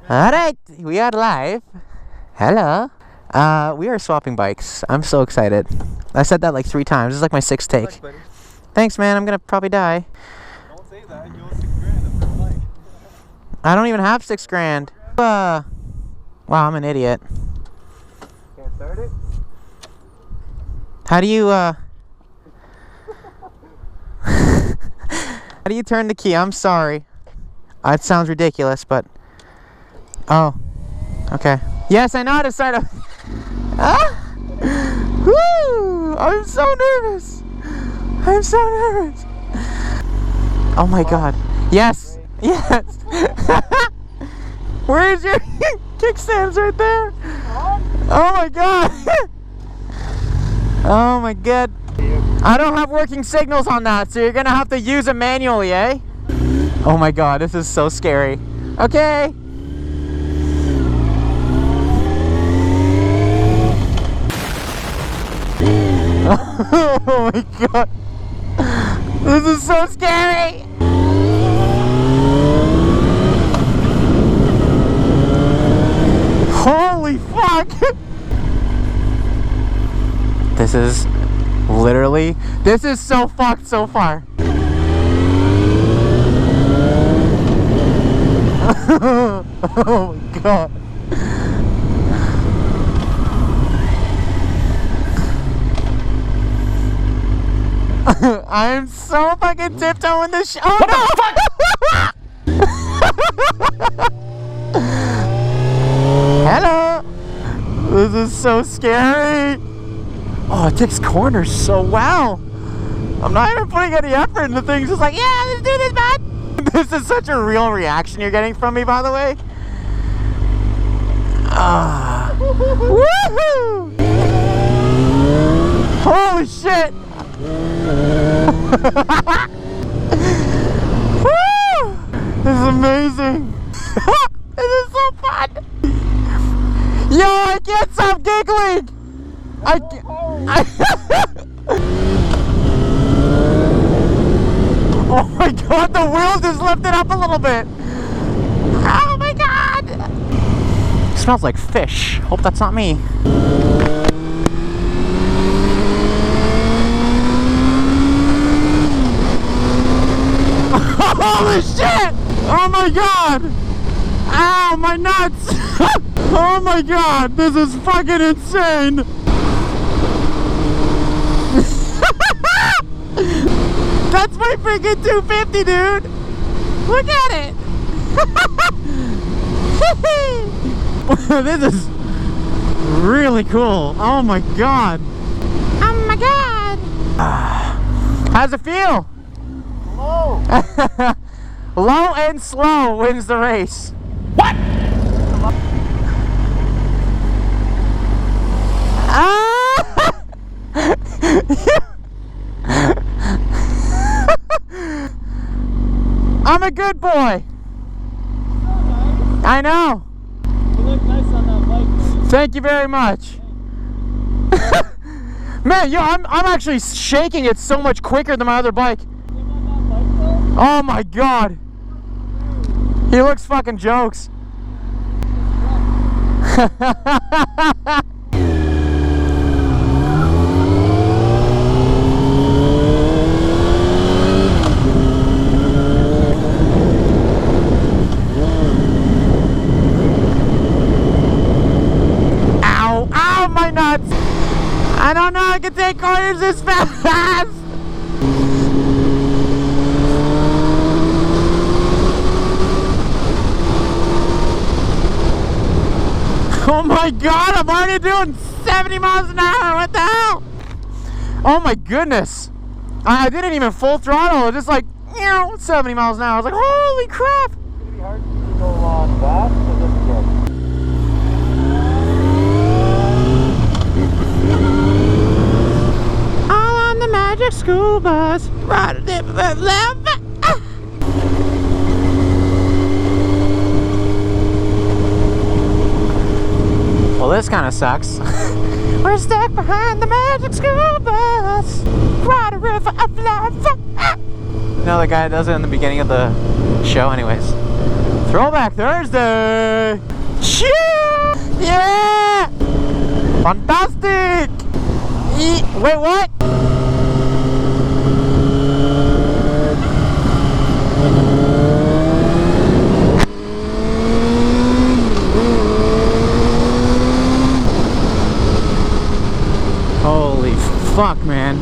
Alright, we are live. Hello. We are swapping bikes. I'm so excited. I said that like 3 times. This is like my 6th take. Thanks, man. I'm gonna probably die. Don't say that. You owe $6,000 for a bike. I don't even have $6,000. Wow, I'm an idiot. Can't start it? How do you, how do you turn the key? I'm sorry. It sounds ridiculous, but... Oh. Okay. Yes, I know how to start a... Ah! Woo! I'm so nervous. I'm so nervous. Oh my god. Yes. Yes. Where's your kickstands? Right there. Oh my god. Oh my god. I don't have working signals on that, so you're gonna have to use it manually, eh? Oh my god, this is so scary. Okay. Oh my god. This is so scary. Holy fuck. This is literally, this is so fucked so far. Oh my god. I'm so fucking tiptoeing this shit. Oh what no! The fuck? Hello. This is so scary. Oh, it takes corners so well. I'm not even putting any effort into things. Just like, yeah, let's do this, man. This is such a real reaction you're getting from me, by the way. Woohoo! Holy shit! Woo! This is amazing. This is so fun. Yo, I can't stop giggling. Oh my god, the wheel just lifted up a little bit. Oh my god. It smells like fish. Hope that's not me. Holy shit! Oh my god! Ow, my nuts! Oh my god, this is fucking insane! That's my freaking 250, dude! Look at it! This is really cool. Oh my god! Oh my god! How's it feel? Low. Low and slow wins the race. What? I'm a good boy. I know. You look nice on that bike, man. Thank you very much. Man, yo, I'm actually shaking it so much quicker than my other bike. Oh my god. He looks fucking jokes. Ow, ow, my nuts. I don't know I can take corners this fast. Oh my god, I'm already doing 70 miles an hour, what the hell? Oh my goodness. I didn't even full throttle, it just like, 70 miles an hour. I was like, holy crap. It's gonna be hard to go on fast, but this is good. All on the magic school bus. Well, this kind of sucks. We're stuck behind the magic school bus. Ride a river of love. You know the guy that does it in the beginning of the show, anyways. Throwback Thursday! Yeah! Fantastic! Wait, what? Holy fuck, man.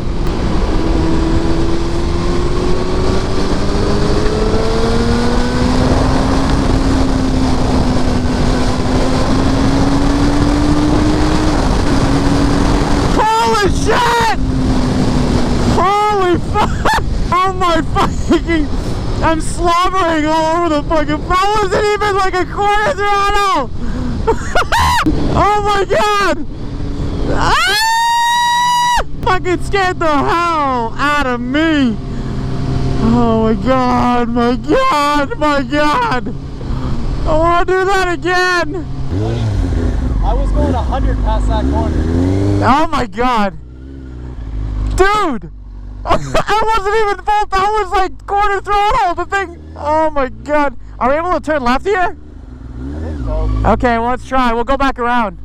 Holy shit! Holy fuck! Oh my fucking... I'm slobbering all over the fucking... That wasn't even like a quarter throttle! Oh my god! Ah! Fucking scared the hell out of me! Oh my god, my god, my god! I want to do that again! I was going 100 past that corner. Oh my god! Dude! I wasn't even full, that was like quarter throttle, the thing! Oh my god. Are we able to turn left here? I think so. Okay, well let's try, we'll go back around.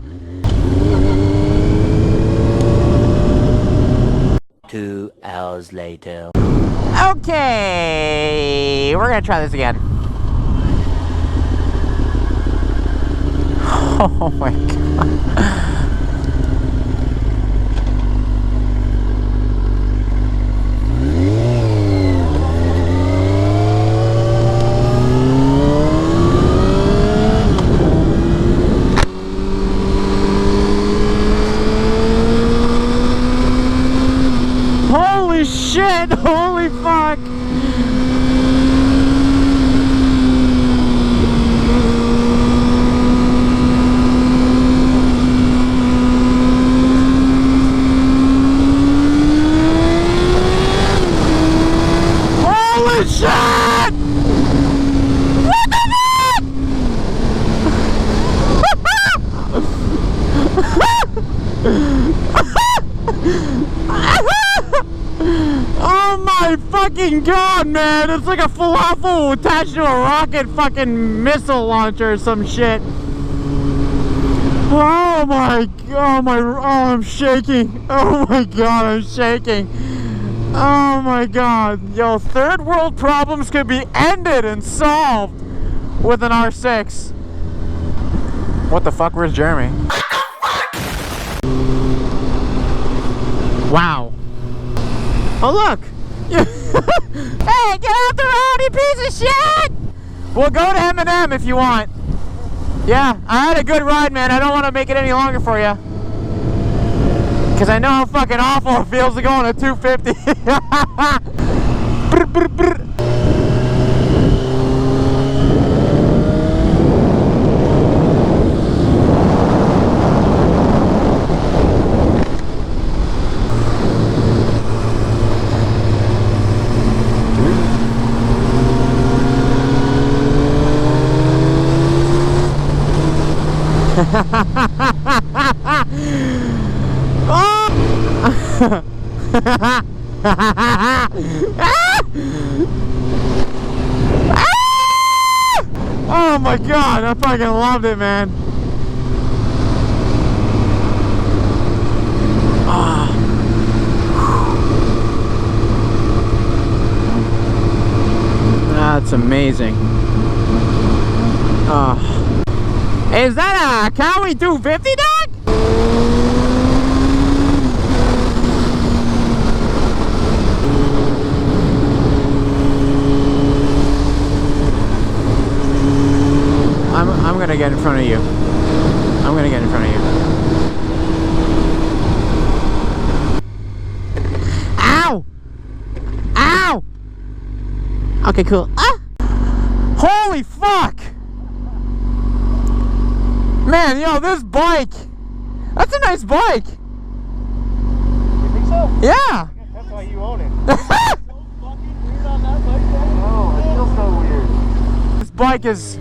2 hours later. Okay, we're gonna try this again. Oh my god. Holy shit! Holy fuck! Holy shit! What the Oh my fucking god, man! It's like a falafel attached to a rocket fucking missile launcher or some shit. Oh my god, I'm shaking. Oh my god, I'm shaking. Oh my god. Yo, third world problems could be ended and solved with an R6. What the fuck? Where's Jeremy? Wow. Oh look! Hey, get out the road, you piece of shit! We'll go to M&M if you want. Yeah, I had a good ride, man. I don't want to make it any longer for you. Because I know how fucking awful it feels to go on a 250. Brr, brr, brr. Oh my god, I fucking loved it, man. That's amazing. Is that a Cowie 250, dog? I'm gonna get in front of you. I'm gonna get in front of you. Ow! Ow! Okay, cool. Ah! Holy fuck! Man, yo, this bike! That's a nice bike! You think so? Yeah! That's why you own it. So fucking weird on that bike, man. I know, it feels so weird. This bike is